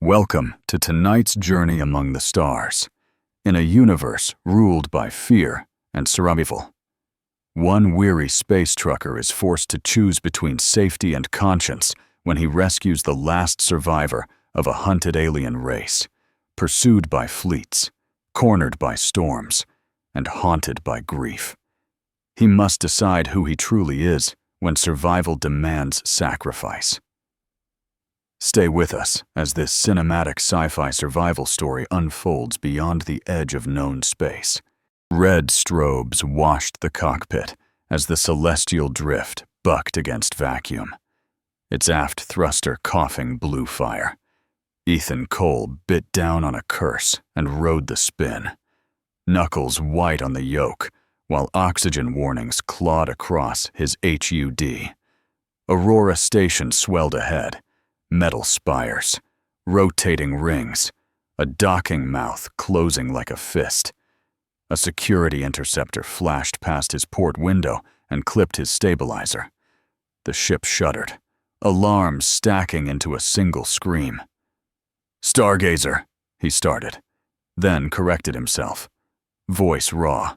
Welcome to tonight's journey among the stars, in a universe ruled by fear and survival. One weary space trucker is forced to choose between safety and conscience when he rescues the last survivor of a hunted alien race, pursued by fleets, cornered by storms, and haunted by grief. He must decide who he truly is when survival demands sacrifice. Stay with us as this cinematic sci-fi survival story unfolds beyond the edge of known space. Red strobes washed the cockpit as the celestial drift bucked against vacuum. Its aft thruster coughing blue fire. Ethan Cole bit down on a curse and rode the spin. Knuckles white on the yoke, while oxygen warnings clawed across his HUD. Aurora Station swelled ahead. Metal spires, rotating rings, a docking mouth closing like a fist. A security interceptor flashed past his port window and clipped his stabilizer. The ship shuddered, alarms stacking into a single scream. "Stargazer," he started, then corrected himself. Voice raw.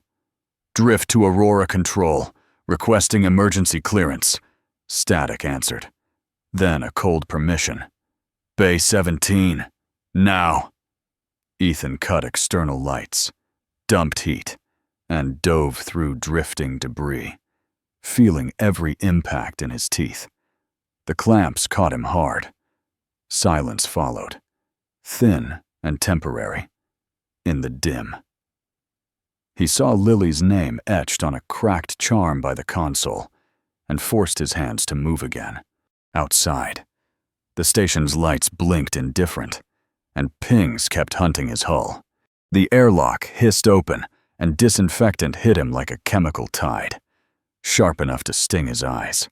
"Drift to Aurora Control, requesting emergency clearance." Static answered. Then a cold permission. "Bay 17, now." Ethan cut external lights, dumped heat, and dove through drifting debris, feeling every impact in his teeth. The clamps caught him hard. Silence followed, thin and temporary, in the dim. He saw Lily's name etched on a cracked charm by the console and forced his hands to move again. Outside, the station's lights blinked indifferent, and pings kept hunting his hull. The airlock hissed open, and disinfectant hit him like a chemical tide, sharp enough to sting his eyes.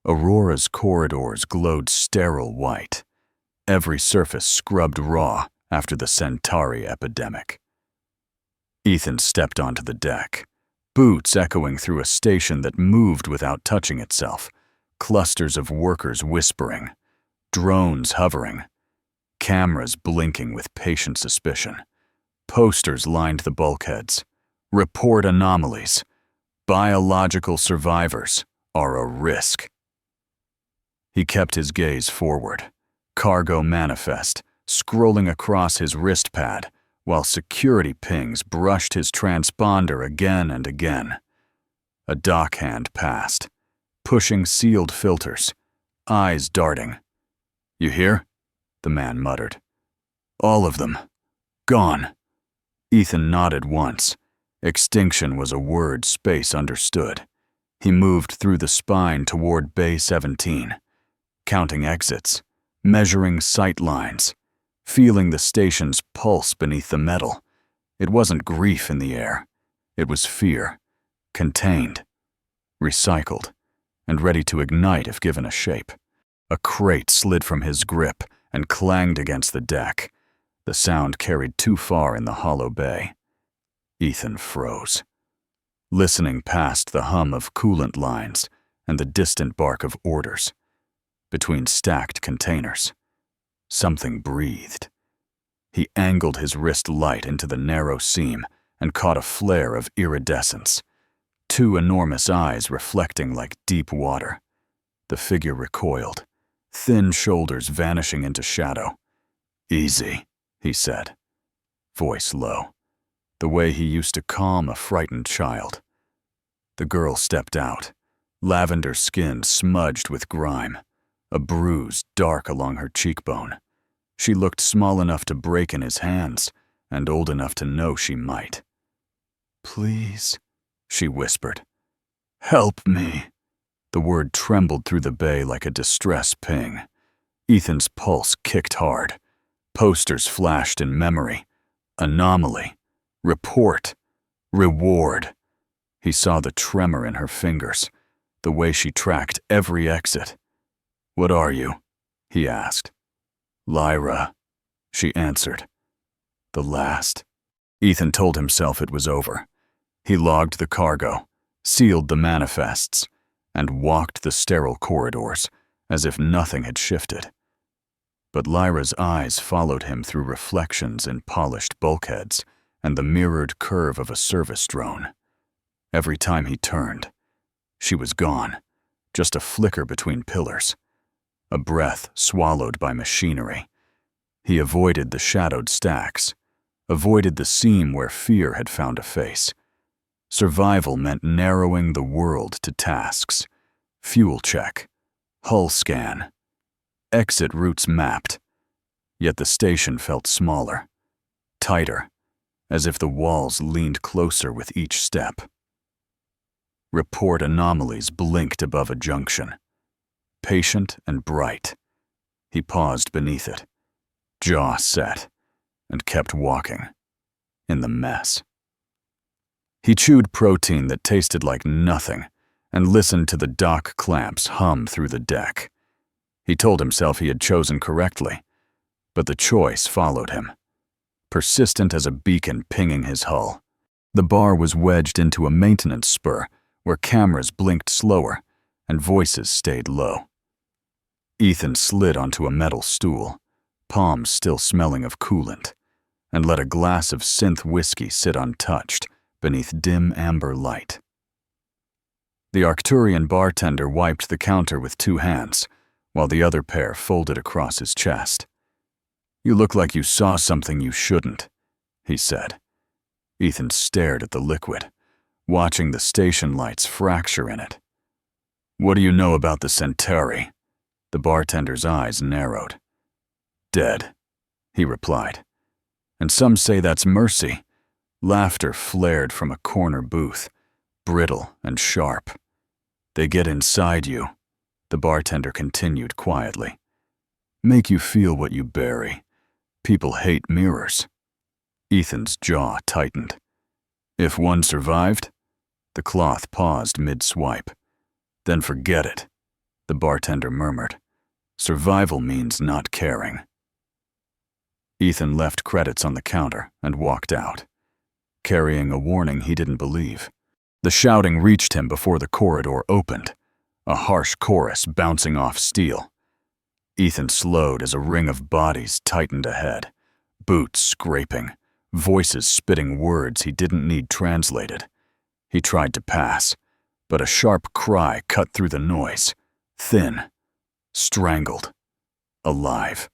Aurora's corridors glowed sterile white, every surface scrubbed raw after the Centauri epidemic. Ethan stepped onto the deck, boots echoing through a station that moved without touching itself. Clusters of workers whispering, drones hovering, cameras blinking with patient suspicion. Posters lined the bulkheads. Report anomalies. Biological survivors are a risk. He kept his gaze forward, cargo manifest scrolling across his wrist pad while security pings brushed his transponder again and again. A dockhand passed, pushing sealed filters, eyes darting. "You hear?" the man muttered. "All of them. Gone." Ethan nodded once. Extinction was a word space understood. He moved through the spine toward Bay 17, counting exits, measuring sight lines, feeling the station's pulse beneath the metal. It wasn't grief in the air. It was fear, contained, recycled, and ready to ignite if given a shape. A crate slid from his grip and clanged against the deck. The sound carried too far in the hollow bay. Ethan froze, listening past the hum of coolant lines and the distant bark of orders. Between stacked containers, something breathed. He angled his wrist light into the narrow seam and caught a flare of iridescence. Two enormous eyes reflecting like deep water. The figure recoiled, thin shoulders vanishing into shadow. "Easy," he said, voice low, the way he used to calm a frightened child. The girl stepped out, lavender skin smudged with grime, a bruise dark along her cheekbone. She looked small enough to break in his hands and old enough to know she might. "Please," she whispered. "Help me." The word trembled through the bay like a distress ping. Ethan's pulse kicked hard. Posters flashed in memory. Anomaly. Report. Reward. He saw the tremor in her fingers, the way she tracked every exit. "What are you?" he asked. "Lyra," she answered. The last. Ethan told himself it was over. He logged the cargo, sealed the manifests, and walked the sterile corridors as if nothing had shifted. but Lyra's eyes followed him through reflections in polished bulkheads and the mirrored curve of a service drone. Every time he turned, she was gone, just a flicker between pillars, a breath swallowed by machinery. He avoided the shadowed stacks, avoided the seam where fear had found a face. Survival meant narrowing the world to tasks. Fuel check, hull scan, exit routes mapped. Yet the station felt smaller, tighter, as if the walls leaned closer with each step. Report anomalies blinked above a junction, patient and bright. He paused beneath it, jaw set, and kept walking, in the mess. He chewed protein that tasted like nothing and listened to the dock clamps hum through the deck. He told himself he had chosen correctly, but the choice followed him, persistent as a beacon pinging his hull. The bar was wedged into a maintenance spur where cameras blinked slower and voices stayed low. Ethan slid onto a metal stool, palms still smelling of coolant, and let a glass of synth whiskey sit untouched beneath dim amber light. The Arcturian bartender wiped the counter with 2 hands, while the other pair folded across his chest. "You look like you saw something you shouldn't," he said. Ethan stared at the liquid, watching the station lights fracture in it. "What do you know about the Centauri?" The bartender's eyes narrowed. "Dead," he replied. "And some say that's mercy." Laughter flared from a corner booth, brittle and sharp. "They get inside you," the bartender continued quietly. "Make you feel what you bury. People hate mirrors." Ethan's jaw tightened. "If one survived?" The cloth paused mid-swipe. "Then forget it," the bartender murmured. "Survival means not caring." Ethan left credits on the counter and walked out, carrying a warning he didn't believe. The shouting reached him before the corridor opened, a harsh chorus bouncing off steel. Ethan slowed as a ring of bodies tightened ahead, boots scraping, voices spitting words he didn't need translated. He tried to pass, but a sharp cry cut through the noise, thin, strangled, alive.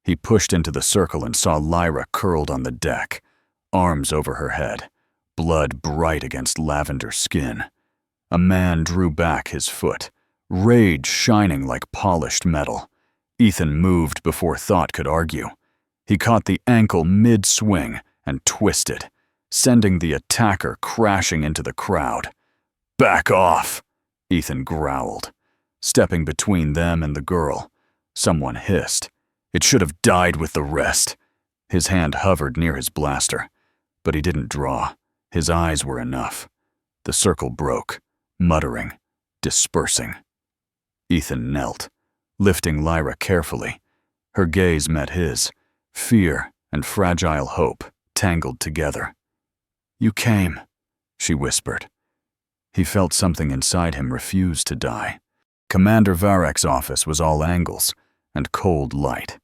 He pushed into the circle and saw Lyra curled on the deck, arms over her head, blood bright against lavender skin. A man drew back his foot, rage shining like polished metal. Ethan moved before thought could argue. He caught the ankle mid-swing and twisted, sending the attacker crashing into the crowd. "Back off," Ethan growled. Stepping between them and the girl, someone hissed. "It should have died with the rest." His hand hovered near his blaster, but he didn't draw. His eyes were enough. The circle broke, muttering, dispersing. Ethan knelt, lifting Lyra carefully. Her gaze met his, fear and fragile hope tangled together. "You came," she whispered. He felt something inside him refuse to die. Commander Varek's office was all angles and cold light.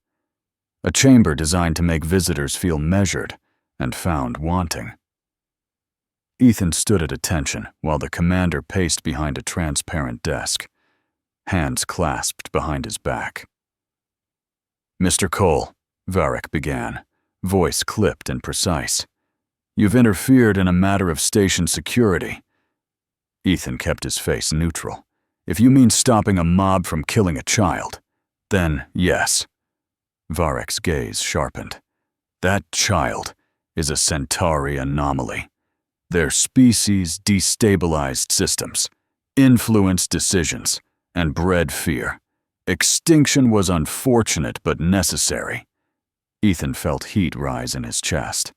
A chamber designed to make visitors feel measured and found wanting. Ethan stood at attention while the commander paced behind a transparent desk, hands clasped behind his back. "Mr. Cole," Varek began, voice clipped and precise. "You've interfered in a matter of station security." Ethan kept his face neutral. "If you mean stopping a mob from killing a child, then yes." Varek's gaze sharpened. "That child is a Centauri anomaly. Their species destabilized systems, influenced decisions, and bred fear. Extinction was unfortunate but necessary." Ethan felt heat rise in his chest.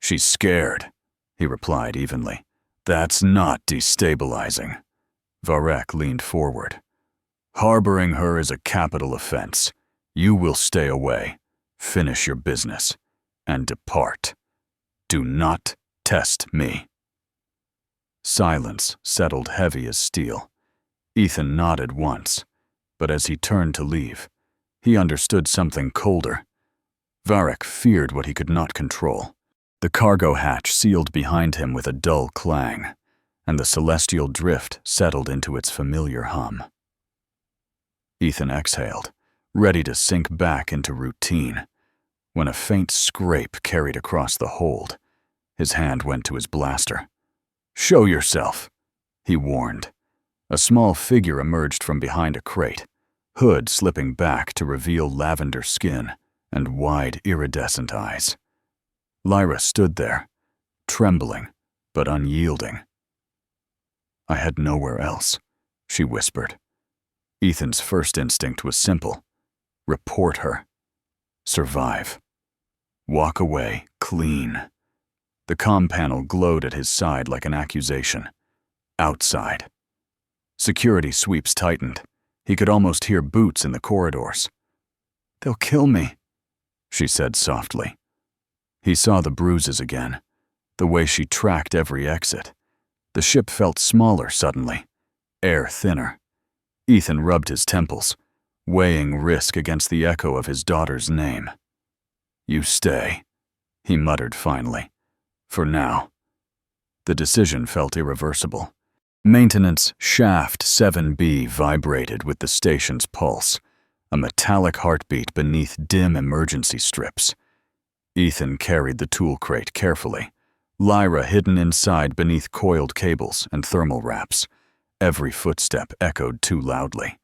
"She's scared," he replied evenly. "That's not destabilizing." Varek leaned forward. "Harboring her is a capital offense. You will stay away, finish your business, and depart. Do not test me." Silence settled heavy as steel. Ethan nodded once, but as he turned to leave, He understood something colder. Varric feared what he could not control. The cargo hatch sealed behind him with a dull clang, and the celestial drift settled into its familiar hum. Ethan exhaled, ready to sink back into routine, when a faint scrape carried across the hold. His hand went to his blaster. "Show yourself," he warned. A small figure emerged from behind a crate, hood slipping back to reveal lavender skin and wide, iridescent eyes. Lyra stood there, trembling but unyielding. "I had nowhere else," she whispered. Ethan's first instinct was simple: report her. Survive. Walk away clean. The comm panel glowed at his side like an accusation. Outside. Security sweeps tightened. He could almost hear boots in the corridors. "They'll kill me," she said softly. He saw the bruises again, the way she tracked every exit. The ship felt smaller suddenly, air thinner. Ethan rubbed his temples, weighing risk against the echo of his daughter's name. "You stay," he muttered finally. "For now." The decision felt irreversible. Maintenance Shaft 7B vibrated with the station's pulse, a metallic heartbeat beneath dim emergency strips. Ethan carried the tool crate carefully, Lyra hidden inside beneath coiled cables and thermal wraps. Every footstep echoed too loudly.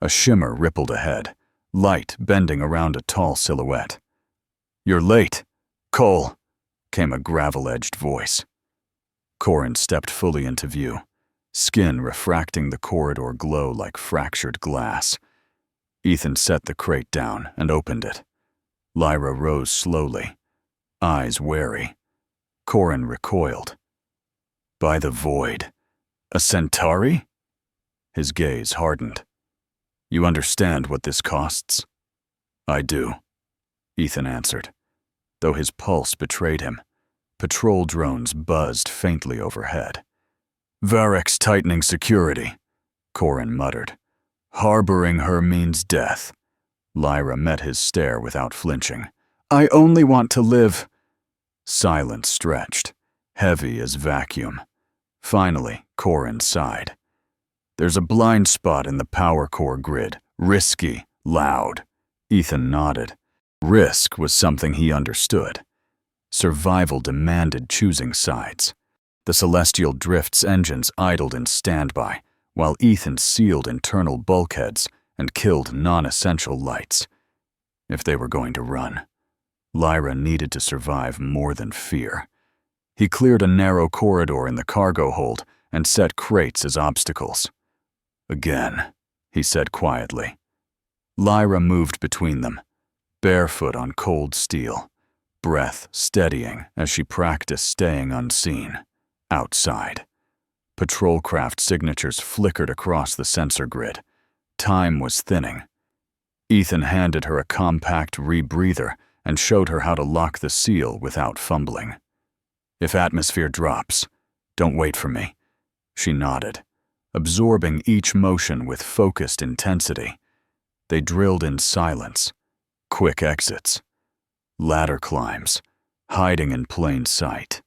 A shimmer rippled ahead, light bending around a tall silhouette. "You're late, Cole," came a gravel-edged voice. Corin stepped fully into view, skin refracting the corridor glow like fractured glass. Ethan set the crate down and opened it. Lyra rose slowly, eyes wary. Corin recoiled. "By the void. A Centauri?" His gaze hardened. "You understand what this costs?" "I do," Ethan answered, though his pulse betrayed him. Patrol drones buzzed faintly overhead. "Varric's tightening security," Corin muttered. "Harboring her means death." Lyra met his stare without flinching. "I only want to live." Silence stretched, heavy as vacuum. Finally, Corin sighed. "There's a blind spot in the power core grid. Risky, loud." Ethan nodded. Risk was something he understood. Survival demanded choosing sides. The celestial drift's engines idled in standby, while Ethan sealed internal bulkheads and killed non-essential lights. If they were going to run, Lyra needed to survive more than fear. He cleared a narrow corridor in the cargo hold and set crates as obstacles. "Again," he said quietly. Lyra moved between them, barefoot on cold steel, breath steadying as she practiced staying unseen. Outside. Patrol craft signatures flickered across the sensor grid. Time was thinning. Ethan handed her a compact rebreather and showed her how to lock the seal without fumbling. "If atmosphere drops, don't wait for me." She nodded, absorbing each motion with focused intensity. They drilled in silence. Quick exits. Ladder climbs, hiding in plain sight.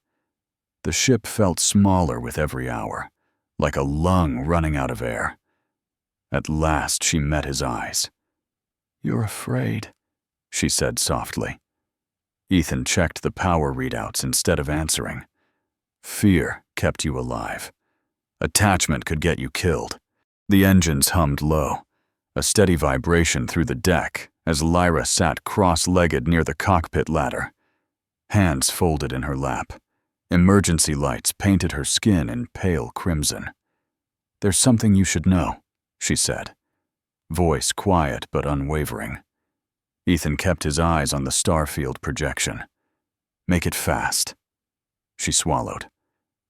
The ship felt smaller with every hour, like a lung running out of air. At last she met his eyes. "You're afraid," she said softly. Ethan checked the power readouts instead of answering. Fear kept you alive. Attachment could get you killed. The engines hummed low, a steady vibration through the deck as Lyra sat cross-legged near the cockpit ladder. Hands folded in her lap. Emergency lights painted her skin in pale crimson. "There's something you should know," she said, voice quiet but unwavering. Ethan kept his eyes on the starfield projection. "Make it fast." She swallowed.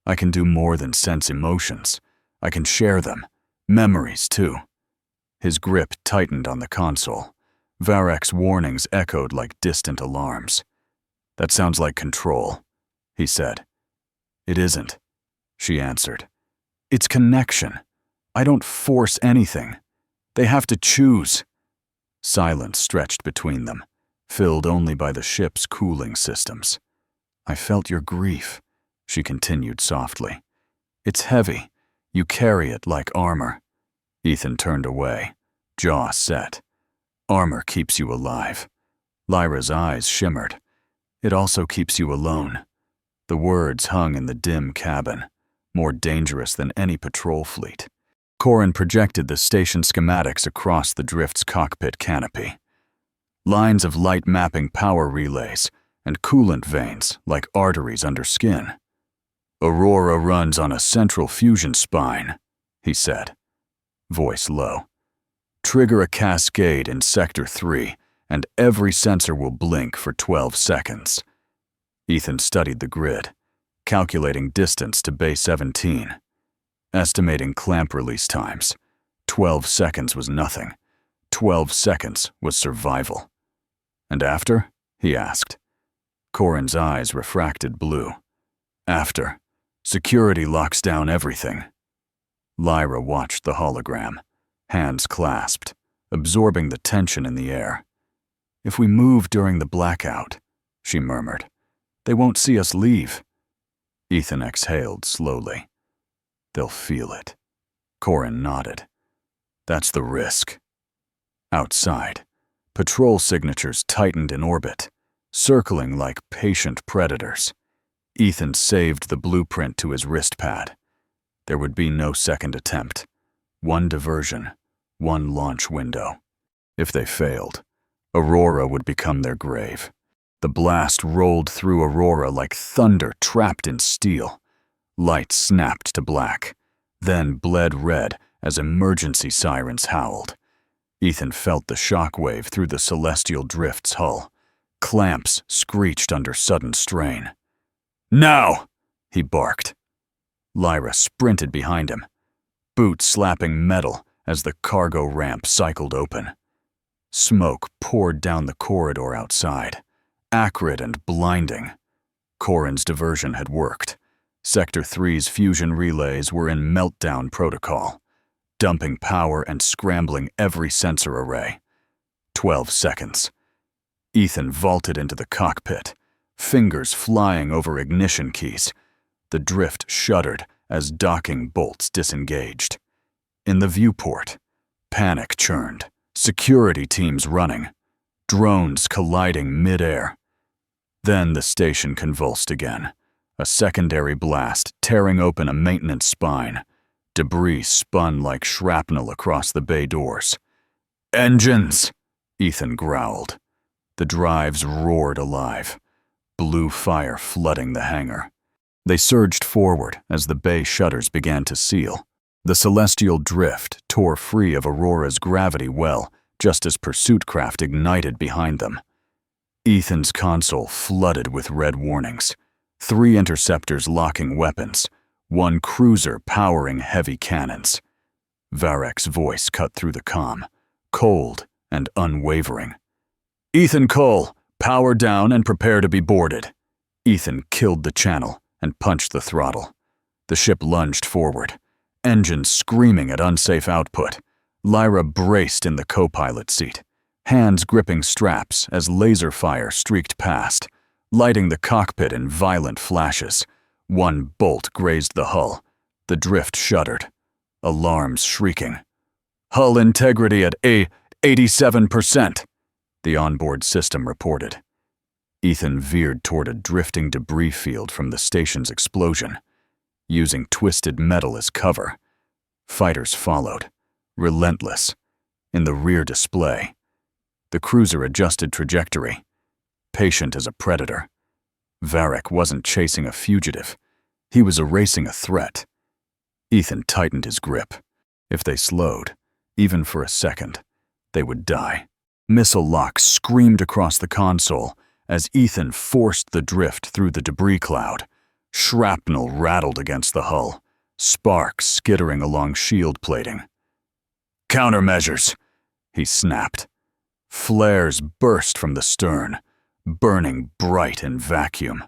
"I can do more than sense emotions. I can share them. Memories, too." His grip tightened on the console. Varric's warnings echoed like distant alarms. "That sounds like control," he said. "It isn't," she answered. "It's connection. I don't force anything. They have to choose." Silence stretched between them, filled only by the ship's cooling systems. "I felt your grief," she continued softly. "It's heavy. You carry it like armor." Ethan turned away, jaw set. "Armor keeps you alive." Lyra's eyes shimmered. "It also keeps you alone." The words hung in the dim cabin, more dangerous than any patrol fleet. Corin projected the station schematics across the drift's cockpit canopy. Lines of light mapping power relays and coolant veins like arteries under skin. "Aurora runs on a central fusion spine," he said, voice low. "Trigger a cascade in Sector 3, and every sensor will blink for 12 seconds. Ethan studied the grid, calculating distance to Bay 17. Estimating clamp release times. 12 seconds was nothing. 12 seconds was survival. "And after?" he asked. Corin's eyes refracted blue. "After, security locks down everything." Lyra watched the hologram, hands clasped, absorbing the tension in the air. "If we move during the blackout," she murmured, "they won't see us leave." Ethan exhaled slowly. "They'll feel it." Corin nodded. "That's the risk." Outside, patrol signatures tightened in orbit, circling like patient predators. Ethan saved the blueprint to his wrist pad. There would be no second attempt. One diversion, one launch window. If they failed, Aurora would become their grave. The blast rolled through Aurora like thunder trapped in steel. Light snapped to black, then bled red as emergency sirens howled. Ethan felt the shockwave through the celestial drift's hull. Clamps screeched under sudden strain. "Now!" he barked. Lyra sprinted behind him, boots slapping metal as the cargo ramp cycled open. Smoke poured down the corridor outside, acrid and blinding. Corin's diversion had worked. Sector 3's fusion relays were in meltdown protocol, dumping power and scrambling every sensor array. 12 seconds. Ethan vaulted into the cockpit, fingers flying over ignition keys. The drift shuddered as docking bolts disengaged. In the viewport, panic churned, security teams running, drones colliding mid-air. Then the station convulsed again. A secondary blast tearing open a maintenance spine. Debris spun like shrapnel across the bay doors. "Engines!" Ethan growled. The drives roared alive, blue fire flooding the hangar. They surged forward as the bay shutters began to seal. The celestial drift tore free of Aurora's gravity well just as pursuit craft ignited behind them. Ethan's console flooded with red warnings. 3 interceptors locking weapons, 1 cruiser powering heavy cannons. Varek's voice cut through the comm, cold and unwavering. "Ethan Cole, power down and prepare to be boarded." Ethan killed the channel and punched the throttle. The ship lunged forward, engines screaming at unsafe output. Lyra braced in the co-pilot seat, hands gripping straps as laser fire streaked past, lighting the cockpit in violent flashes. 1 bolt grazed the hull. The drift shuddered, alarms shrieking. "Hull integrity at 87%, the onboard system reported. Ethan veered toward a drifting debris field from the station's explosion, using twisted metal as cover. Fighters followed, relentless, in the rear display. The cruiser adjusted trajectory, patient as a predator. Varek wasn't chasing a fugitive. He was erasing a threat. Ethan tightened his grip. If they slowed, even for a second, they would die. Missile locks screamed across the console as Ethan forced the drift through the debris cloud. Shrapnel rattled against the hull, sparks skittering along shield plating. "Countermeasures," he snapped. Flares burst from the stern, burning bright in vacuum,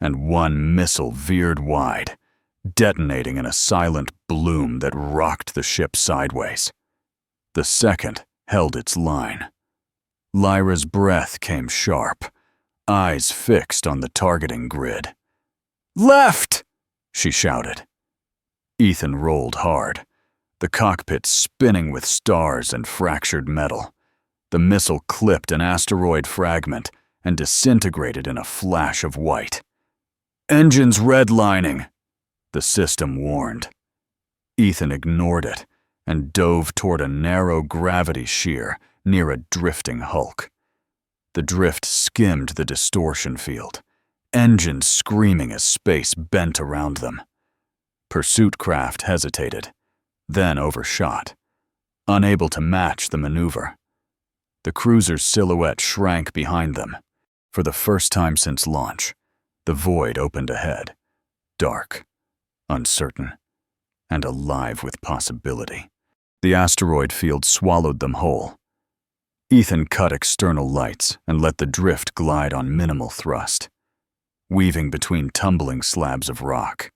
and 1 missile veered wide, detonating in a silent bloom that rocked the ship sideways. The second held its line, Lyra's breath came sharp, eyes fixed on the targeting grid. "Left!" she shouted. Ethan rolled hard, the cockpit spinning with stars and fractured metal. The missile clipped an asteroid fragment and disintegrated in a flash of white. "Engines redlining," the system warned. Ethan ignored it and dove toward a narrow gravity shear near a drifting hulk. The drift skimmed the distortion field, engines screaming as space bent around them. Pursuit craft hesitated, then overshot, unable to match the maneuver. The cruiser's silhouette shrank behind them. For the first time since launch, the void opened ahead, dark, uncertain, and alive with possibility. The asteroid field swallowed them whole. Ethan cut external lights and let the drift glide on minimal thrust, weaving between tumbling slabs of rock.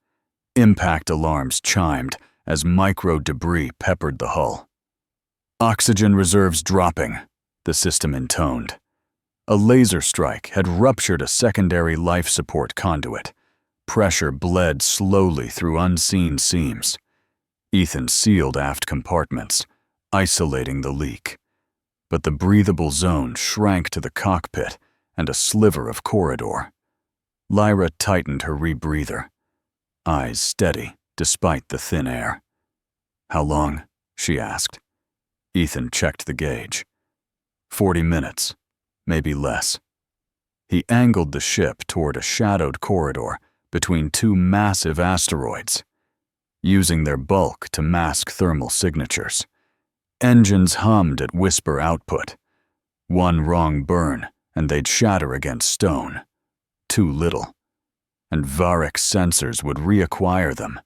Impact alarms chimed as micro-debris peppered the hull. "Oxygen reserves dropping," the system intoned. A laser strike had ruptured a secondary life support conduit. Pressure bled slowly through unseen seams. Ethan sealed aft compartments, isolating the leak. But the breathable zone shrank to the cockpit and a sliver of corridor. Lyra tightened her rebreather, eyes steady despite the thin air. "How long?" she asked. Ethan checked the gauge. 40 minutes, maybe less. He angled the ship toward a shadowed corridor between two massive asteroids, using their bulk to mask thermal signatures. Engines hummed at whisper output. One wrong burn, and they'd shatter against stone. Too little. And Varek's sensors would reacquire them.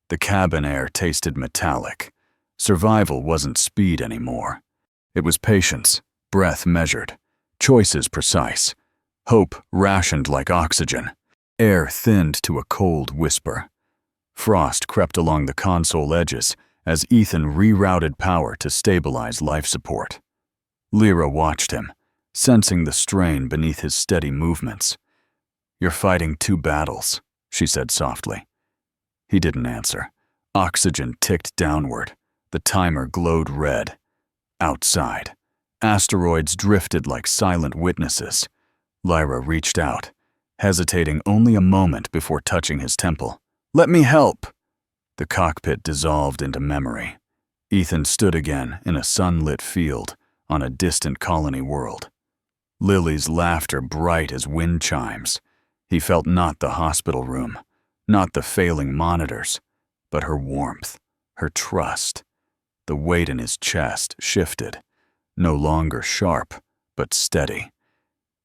The cabin air tasted metallic. Survival wasn't speed anymore. It was patience, breath measured, choices precise, hope rationed like oxygen, air thinned to a cold whisper. Frost crept along the console edges as Ethan rerouted power to stabilize life support. Lyra watched him, sensing the strain beneath his steady movements. "You're fighting two battles," she said softly. He didn't answer. Oxygen ticked downward. The timer glowed red. Outside, asteroids drifted like silent witnesses. Lyra reached out, hesitating only a moment before touching his temple. "Let me help!" The cockpit dissolved into memory. Ethan stood again in a sunlit field on a distant colony world. Lily's laughter bright as wind chimes. He felt not the hospital room, not the failing monitors, but her warmth, her trust. The weight in his chest shifted, no longer sharp, but steady.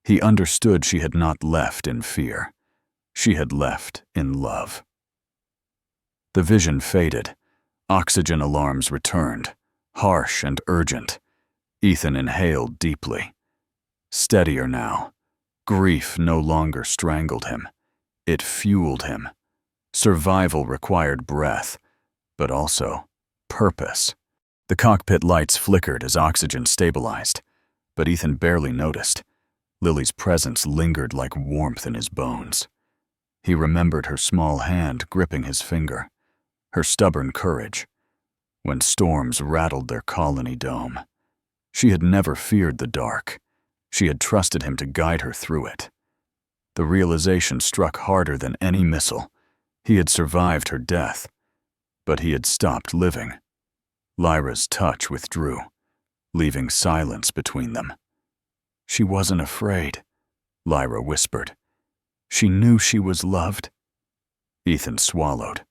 He understood she had not left in fear. She had left in love. The vision faded. Oxygen alarms returned, harsh and urgent. Ethan inhaled deeply. Steadier now. Grief no longer strangled him. It fueled him. Survival required breath, but also purpose. The cockpit lights flickered as oxygen stabilized, but Ethan barely noticed. Lily's presence lingered like warmth in his bones. He remembered her small hand gripping his finger, her stubborn courage, when storms rattled their colony dome. She had never feared the dark. She had trusted him to guide her through it. The realization struck harder than any missile. He had survived her death, but he had stopped living. Lyra's touch withdrew, leaving silence between them. "She wasn't afraid," Lyra whispered. "She knew she was loved." Ethan swallowed,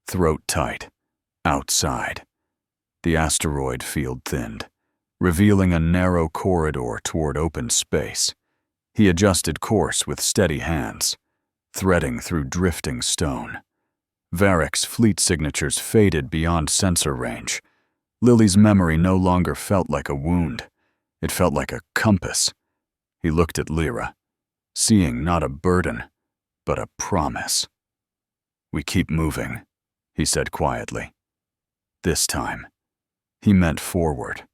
throat tight, outside. The asteroid field thinned, revealing a narrow corridor toward open space. He adjusted course with steady hands, threading through drifting stone. Varek's fleet signatures faded beyond sensor range. Lily's memory no longer felt like a wound. It felt like a compass. He looked at Lyra, seeing not a burden, but a promise. "We keep moving," he said quietly. This time, he meant forward.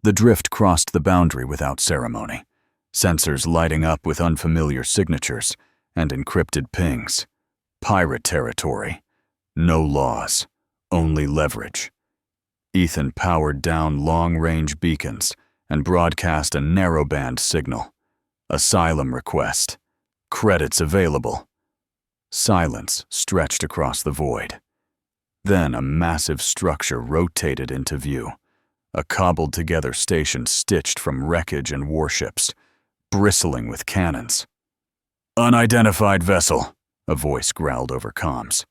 The The drift crossed the boundary without ceremony, sensors lighting up with unfamiliar signatures and encrypted pings. Pirate territory. No laws, only leverage. Ethan powered down long-range beacons and broadcast a narrowband signal. Asylum request. Credits available. Silence stretched across the void. Then a massive structure rotated into view. A cobbled-together station stitched from wreckage and warships, bristling with cannons. "Unidentified vessel," a voice growled over comms.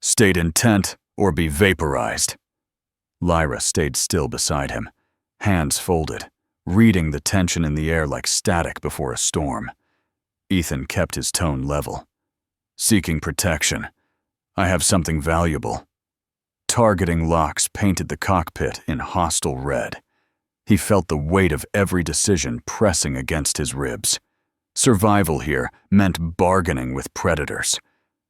"State intent or be vaporized." Lyra stayed still beside him, hands folded, reading the tension in the air like static before a storm. Ethan kept his tone level. "Seeking protection. I have something valuable." Targeting locks painted the cockpit in hostile red. He felt the weight of every decision pressing against his ribs. Survival here meant bargaining with predators.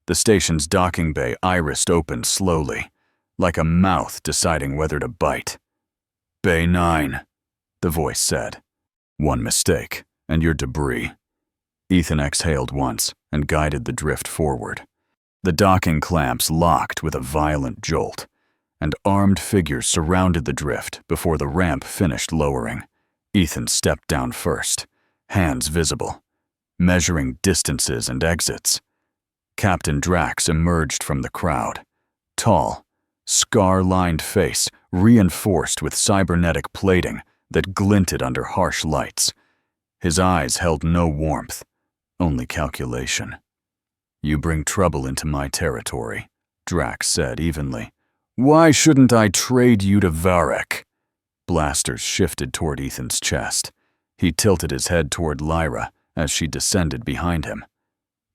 The station's docking bay irised open slowly, like a mouth deciding whether to bite. "Bay 9, the voice said. "One mistake, and you're debris." Ethan exhaled once and guided the drift forward. The docking clamps locked with a violent jolt, and armed figures surrounded the drift before the ramp finished lowering. Ethan stepped down first, hands visible, measuring distances and exits. Captain Drax emerged from the crowd, tall, scar-lined face reinforced with cybernetic plating that glinted under harsh lights. His eyes held no warmth, only calculation. "You bring trouble into my territory," Drax said evenly. "Why shouldn't I trade you to Varek?" Blasters shifted toward Ethan's chest. He tilted his head toward Lyra as she descended behind him.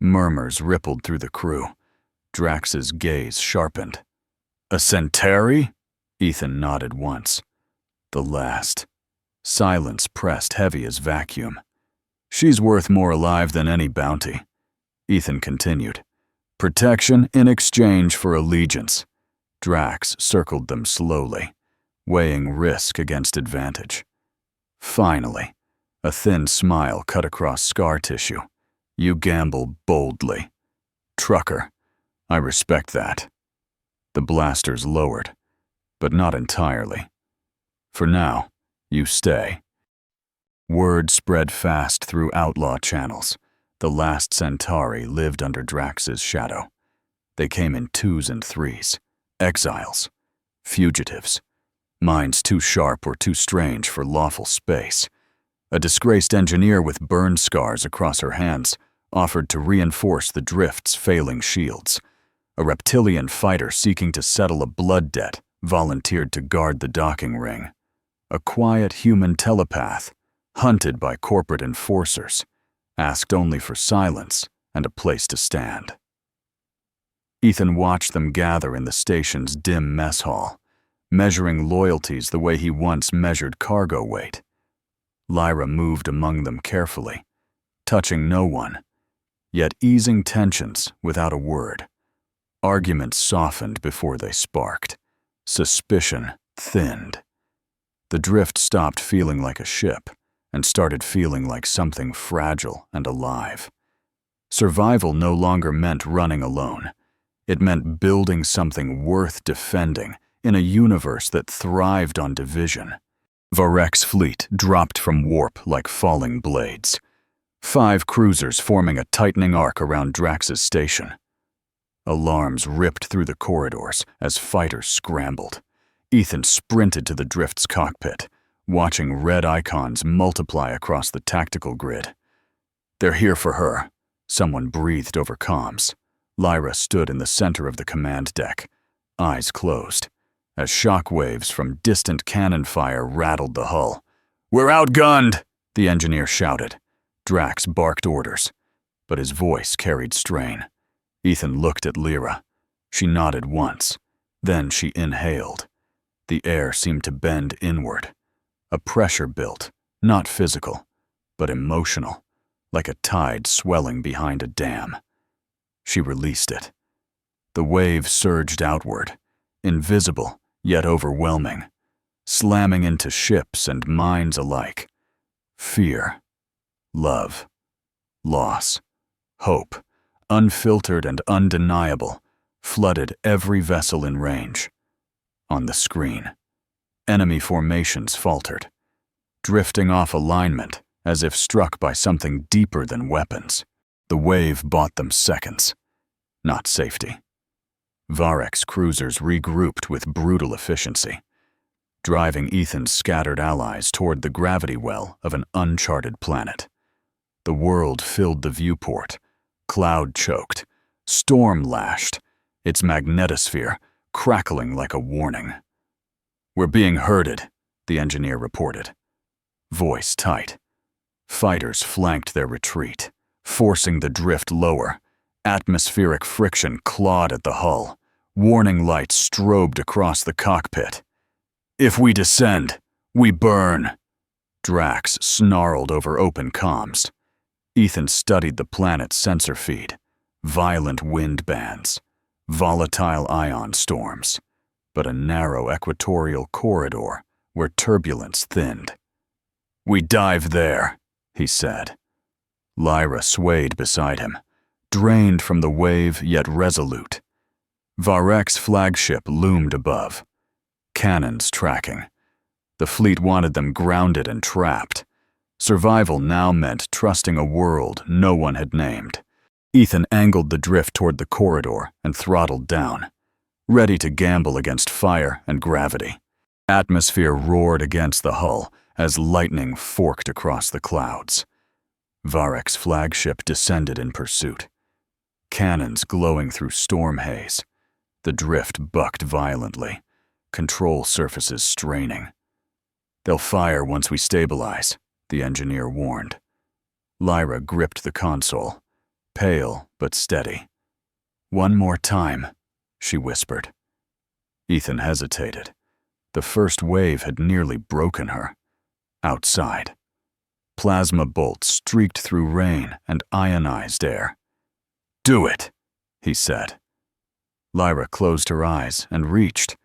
Murmurs rippled through the crew. Drax's gaze sharpened. "A Centauri?" Ethan nodded once. "The last." Silence pressed heavy as vacuum. "She's worth more alive than any bounty." Ethan continued. "Protection in exchange for allegiance." Drax circled them slowly, weighing risk against advantage. Finally, a thin smile cut across scar tissue. "You gamble boldly." "Trucker, I respect that." The blasters lowered, but not entirely. "For now, you stay." Word spread fast through outlaw channels. The last Centauri lived under Drax's shadow. They came in 2s and 3s, exiles, fugitives, minds too sharp or too strange for lawful space. A disgraced engineer with burn scars across her hands offered to reinforce the drift's failing shields. A reptilian fighter seeking to settle a blood debt volunteered to guard the docking ring. A quiet human telepath, hunted by corporate enforcers, asked only for silence and a place to stand. Ethan watched them gather in the station's dim mess hall, measuring loyalties the way he once measured cargo weight. Lyra moved among them carefully, touching no one, yet easing tensions without a word. Arguments softened before they sparked. Suspicion thinned. The drift stopped feeling like a ship and started feeling like something fragile and alive. Survival no longer meant running alone. It meant building something worth defending in a universe that thrived on division. Varek's fleet dropped from warp like falling blades. 5 cruisers forming a tightening arc around Drax's station. Alarms ripped through the corridors as fighters scrambled. Ethan sprinted to the drift's cockpit, watching red icons multiply across the tactical grid. "They're here for her," someone breathed over comms. Lyra stood in the center of the command deck, eyes closed, as shockwaves from distant cannon fire rattled the hull. "We're outgunned!" the engineer shouted. Drax barked orders, but his voice carried strain. Ethan looked at Lyra. She nodded once, then she inhaled. The air seemed to bend inward. A pressure built, not physical, but emotional, like a tide swelling behind a dam. She released it. The wave surged outward, invisible yet overwhelming. slamming into ships and minds alike. Fear, love, loss, hope, unfiltered and undeniable, flooded every vessel in range. On the screen, enemy formations faltered, drifting off alignment as if struck by something deeper than weapons. The wave bought them seconds, not safety. Varek's cruisers regrouped with brutal efficiency, driving Ethan's scattered allies toward the gravity well of an uncharted planet. The world filled the viewport, cloud-choked, storm-lashed, its magnetosphere crackling like a warning. "We're being herded," the engineer reported, voice tight. Fighters flanked their retreat, forcing the drift lower. Atmospheric friction clawed at the hull. Warning lights strobed across the cockpit. "If we descend, we burn," Drax snarled over open comms. Ethan studied the planet's sensor feed. Violent wind bands, volatile ion storms, but a narrow equatorial corridor where turbulence thinned. "We dive there," he said. Lyra swayed beside him, drained from the wave yet resolute. Varek's flagship loomed above, cannons tracking. The fleet wanted them grounded and trapped. Survival now meant trusting a world no one had named. Ethan angled the drift toward the corridor and throttled down, ready to gamble against fire and gravity. Atmosphere roared against the hull as lightning forked across the clouds. Varek's flagship descended in pursuit, cannons glowing through storm haze. The drift bucked violently, control surfaces straining. "They'll fire once we stabilize," the engineer warned. Lyra gripped the console, pale but steady. "One more time," she whispered. Ethan hesitated. The first wave had nearly broken her. Outside, plasma bolts streaked through rain and ionized air. "Do it," he said. Lyra closed her eyes and reached,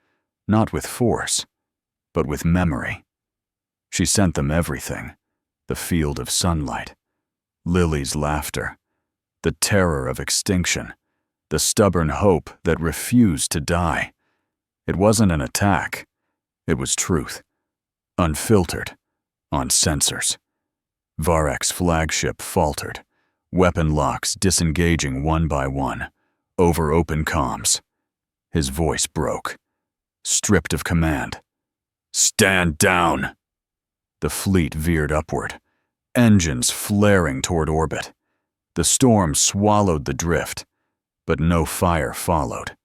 not with force, but with memory. She sent them everything: the field of sunlight, Lily's laughter, the terror of extinction, the stubborn hope that refused to die. It wasn't an attack. It was truth, unfiltered, on sensors. Varek's flagship faltered, weapon locks disengaging one by one, over open comms. His voice broke, stripped of command. "Stand down!" The fleet veered upward, engines flaring toward orbit. The storm swallowed the drift, but no fire followed.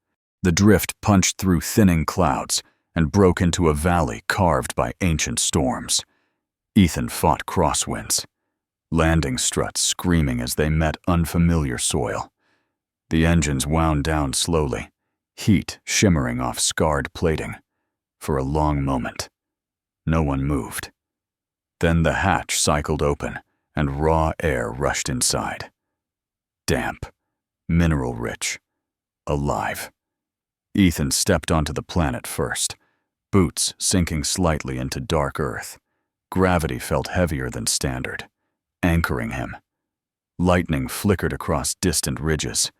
The drift punched through thinning clouds and broke into a valley carved by ancient storms. Ethan fought crosswinds, landing struts screaming as they met unfamiliar soil. The engines wound down slowly, heat shimmering off scarred plating. For a long moment, no one moved. Then the hatch cycled open, and raw air rushed inside. Damp, mineral-rich, alive. Ethan stepped onto the planet first, boots sinking slightly into dark earth. Gravity felt heavier than standard, anchoring him. Lightning flickered across distant ridges,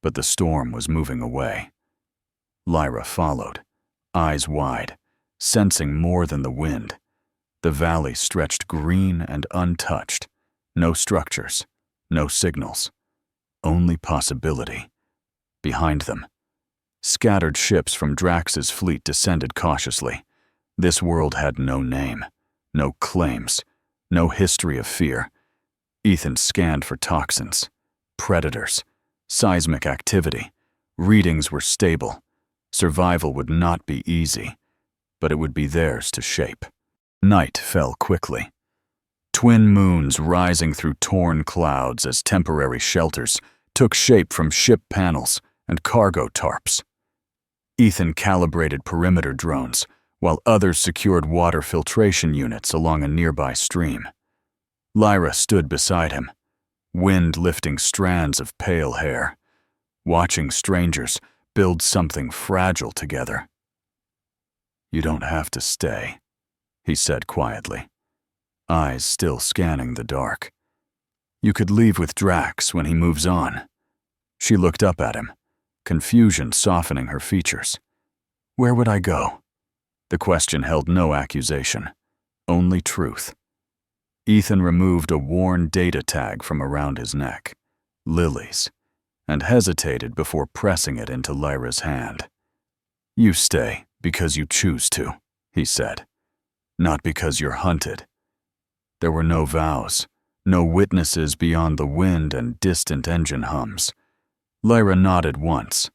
but the storm was moving away. Lyra followed, eyes wide, sensing more than the wind. The valley stretched green and untouched. No structures, no signals, only possibility. Behind them, scattered ships from Drax's fleet descended cautiously. This world had no name, no claims, no history of fear. Ethan scanned for toxins, predators, seismic activity. Readings were stable. Survival would not be easy, but it would be theirs to shape. Night fell quickly. Twin moons rising through torn clouds as temporary shelters took shape from ship panels and cargo tarps. Ethan calibrated perimeter drones, while others secured water filtration units along a nearby stream. Lyra stood beside him, wind lifting strands of pale hair, watching strangers build something fragile together. "You don't have to stay," he said quietly, eyes still scanning the dark. "You could leave with Drax when he moves on." She looked up at him, confusion softening her features. "Where would I go?" The question held no accusation, only truth. Ethan removed a worn data tag from around his neck, Lily's, and hesitated before pressing it into Lyra's hand. "You stay because you choose to," he said, "not because you're hunted." There were no vows, no witnesses beyond the wind and distant engine hums. Lyra nodded once,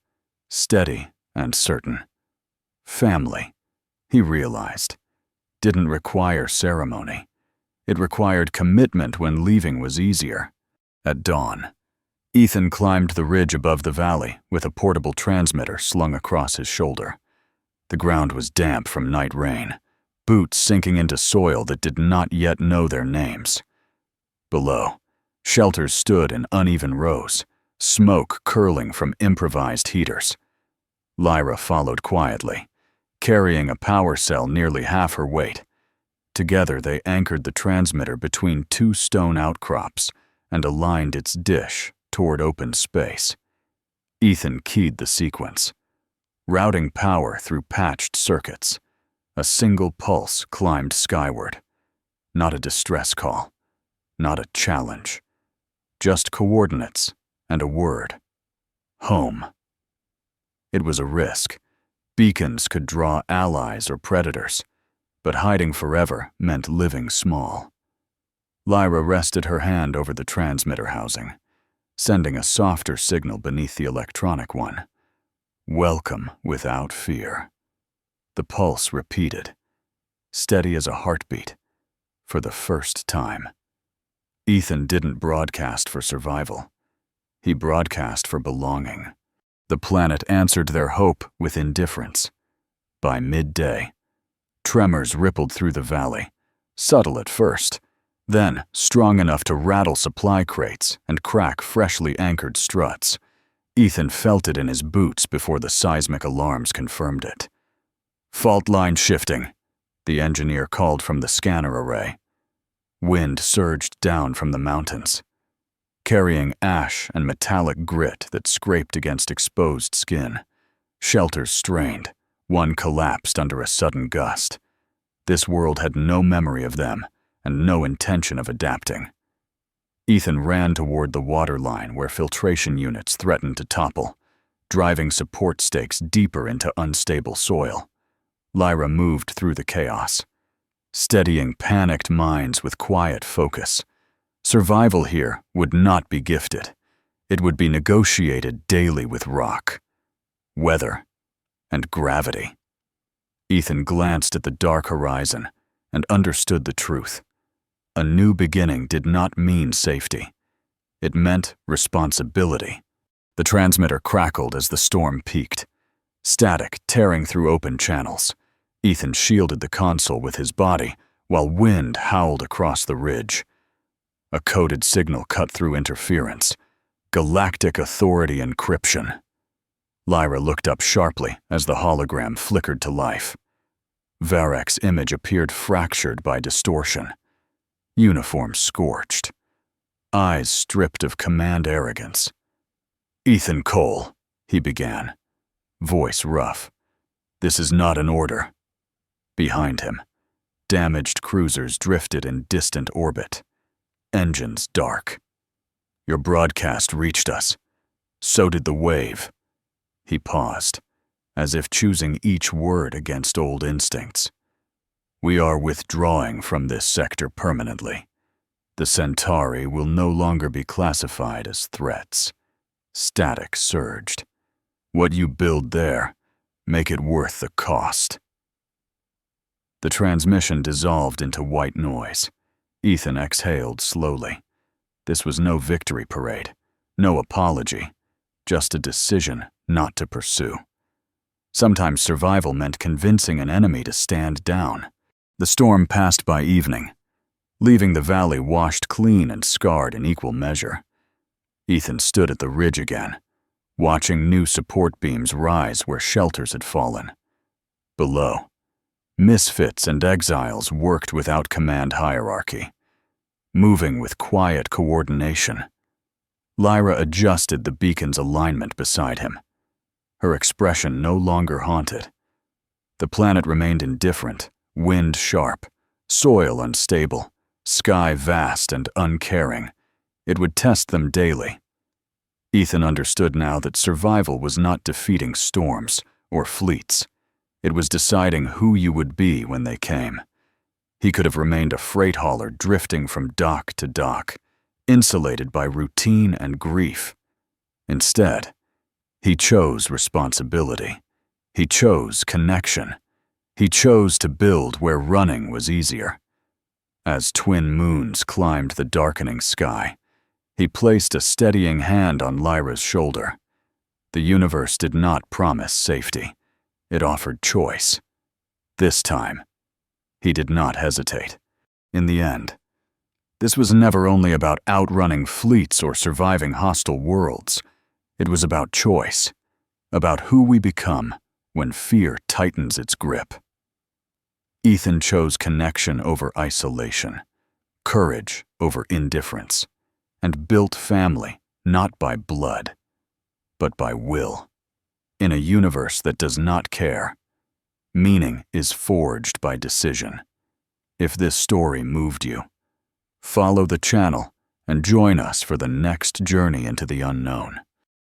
steady and certain. Family, he realized, didn't require ceremony. It required commitment when leaving was easier. At dawn, Ethan climbed the ridge above the valley with a portable transmitter slung across his shoulder. The ground was damp from night rain, boots sinking into soil that did not yet know their names. Below, shelters stood in uneven rows, smoke curling from improvised heaters. Lyra followed quietly, carrying a power cell nearly half her weight. Together they anchored the transmitter between two stone outcrops and aligned its dish toward open space. Ethan keyed the sequence, routing power through patched circuits. A single pulse climbed skyward. Not a distress call, not a challenge, just coordinates and a word: home. It was a risk. Beacons could draw allies or predators, but hiding forever meant living small. Lyra rested her hand over the transmitter housing, sending a softer signal beneath the electronic one. Welcome without fear. The pulse repeated, steady as a heartbeat, for the first time. Ethan didn't broadcast for survival. He broadcast for belonging. The planet answered their hope with indifference. By midday, tremors rippled through the valley, subtle at first, then strong enough to rattle supply crates and crack freshly anchored struts. Ethan felt it in his boots before the seismic alarms confirmed it. "Fault line shifting," the engineer called from the scanner array. Wind surged down from the mountains, carrying ash and metallic grit that scraped against exposed skin. Shelters strained, one collapsed under a sudden gust. This world had no memory of them and no intention of adapting. Ethan ran toward the waterline where filtration units threatened to topple, driving support stakes deeper into unstable soil. Lyra moved through the chaos, steadying panicked minds with quiet focus. Survival here would not be gifted. It would be negotiated daily with rock, weather, and gravity. Ethan glanced at the dark horizon and understood the truth. A new beginning did not mean safety. It meant responsibility. The transmitter crackled as the storm peaked, static tearing through open channels. Ethan shielded the console with his body while wind howled across the ridge. A coded signal cut through interference. Galactic Authority encryption. Lyra looked up sharply as the hologram flickered to life. Varek's image appeared fractured by distortion. Uniform scorched. Eyes stripped of command arrogance. "Ethan Cole," he began, voice rough. "This is not an order." Behind him, damaged cruisers drifted in distant orbit, engines dark. "Your broadcast reached us. So did the wave." He paused, as if choosing each word against old instincts. "We are withdrawing from this sector permanently. The Centauri will no longer be classified as threats." Static surged. "What you build there, make it worth the cost." The transmission dissolved into white noise. Ethan exhaled slowly. This was no victory parade, no apology, just a decision not to pursue. Sometimes survival meant convincing an enemy to stand down. The storm passed by evening, leaving the valley washed clean and scarred in equal measure. Ethan stood at the ridge again, watching new support beams rise where shelters had fallen. Below, Misfits and exiles worked without command hierarchy, moving with quiet coordination. Lyra adjusted the beacon's alignment beside him. Her expression no longer haunted. The planet remained indifferent, wind sharp, soil unstable, sky vast and uncaring. It would test them daily. Ethan understood now that survival was not defeating storms or fleets. It was deciding who you would be when they came. He could have remained a freight hauler drifting from dock to dock, insulated by routine and grief. Instead, he chose responsibility. He chose connection. He chose to build where running was easier. As twin moons climbed the darkening sky, he placed a steadying hand on Lyra's shoulder. The universe did not promise safety. It offered choice. This time, he did not hesitate. In the end, this was never only about outrunning fleets or surviving hostile worlds. It was about choice, about who we become when fear tightens its grip. Ethan chose connection over isolation, courage over indifference, and built family not by blood, but by will. In a universe that does not care, meaning is forged by decision. If this story moved you, follow the channel and join us for the next journey into the unknown.